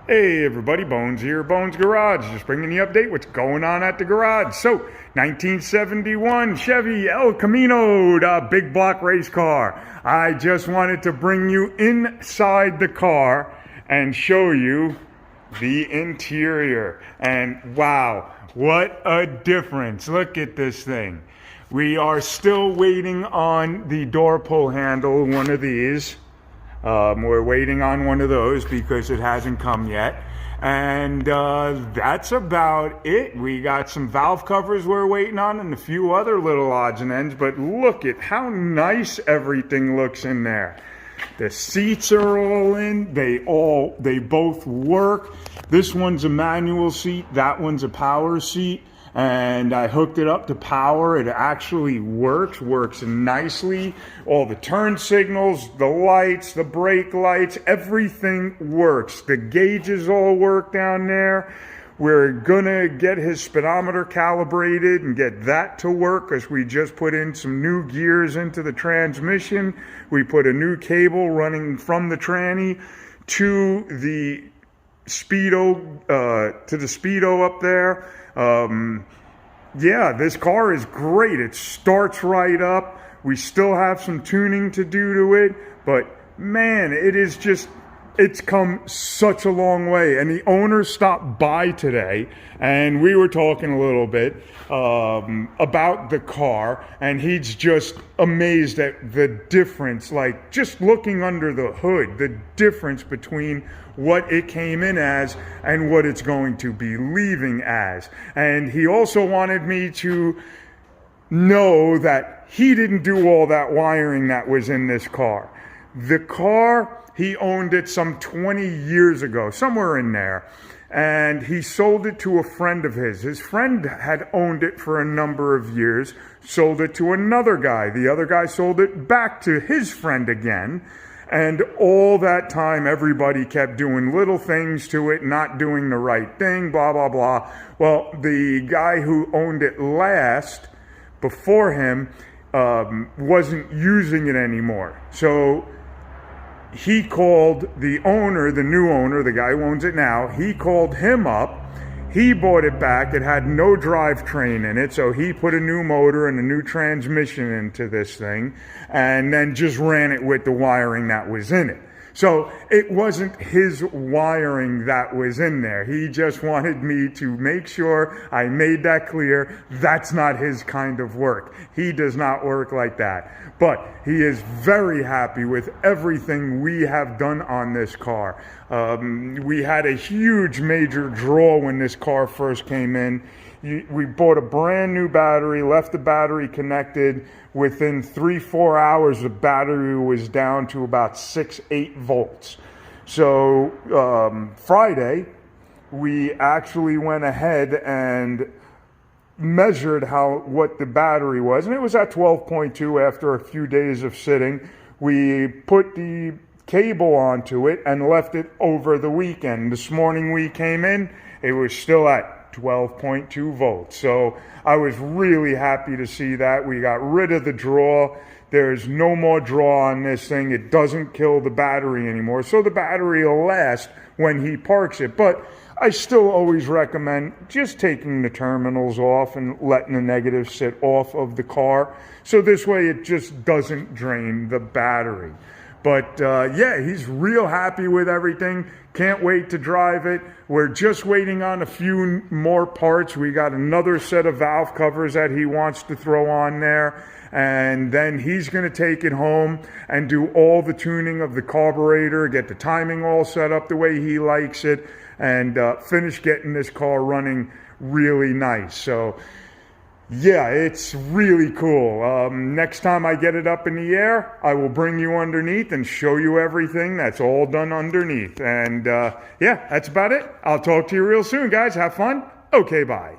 Hey everybody, Bones here, Bones Garage, just bringing the update, what's going on at the garage. So, 1971 Chevy ElCamino, the big block race car. I just wanted to bring you inside the car and show you the interior. And wow, what a difference. Look at this thing. We are still waiting on the door pull handle, one of these. We're waiting on one of those because it hasn't come yet. And that's about it. We got some valve covers we're waiting on and a few other little odds and ends. But look at how nice everything looks in there. The seats are all in. They both work. This one's a manual seat. That one's a power seat. And I hooked it up to power. It actually works nicely. All the turn signals, the lights, the brake lights, everything works. The gauges all work down there. We're gonna get his speedometer calibrated and get that to work because we just put in some new gears into the transmission. We put a new cable running from the tranny to the speedo up there. Yeah, this car is great. It starts right up. We still have some tuning to do to it, but man, it's come such a long way. And the owner stopped by today and we were talking a little bit about the car, and he's just amazed at the difference, like just looking under the hood, the difference between what it came in as and what it's going to be leaving as. And he also wanted me to know that he didn't do all that wiring that was in this car. The car, he owned it some 20 years ago, somewhere in there. And he sold it to a friend of his. His friend had owned it for a number of years, sold it to another guy. The other guy sold it back to his friend again. And all that time, everybody kept doing little things to it, not doing the right thing, blah, blah, blah. Well, the guy who owned it last, before him, wasn't using it anymore. So he called the owner, the new owner, the guy who owns it now, he called him up. He bought it back. It had no drivetrain in it, so he put a new motor and a new transmission into this thing and then just ran it with the wiring that was in it. So it wasn't his wiring that was in there. He just wanted me to make sure I made that clear. That's not his kind of work. He does not work like that. But he is very happy with everything we have done on this car. We had a huge major draw when this car first came in. We bought a brand new battery, left the battery connected. Within 3-4 hours, the battery was down to about 6-8 volts. So Friday, we actually went ahead and measured what the battery was, and it was at 12.2 after a few days of sitting. We put the cable onto it and left it over the weekend. This morning we came in, it was still at 12.2 volts. So I was really happy to see that. We got rid of the draw. There's no more draw on this thing. It doesn't kill the battery anymore. So the battery will last when he parks it. But I still always recommend just taking the terminals off and letting the negative sit off of the car. So this way it just doesn't drain the battery. But yeah, he's real happy with everything. Can't wait to drive it. We're just waiting on a few more parts. We got another set of valve covers that he wants to throw on there. And then he's going to take it home and do all the tuning of the carburetor, get the timing all set up the way he likes it, and finish getting this car running really nice. So yeah, it's really cool. Next time I get it up in the air, I will bring you underneath and show you everything that's all done underneath. And yeah, that's about it. I'll talk to you real soon, guys. Have fun. Okay, bye.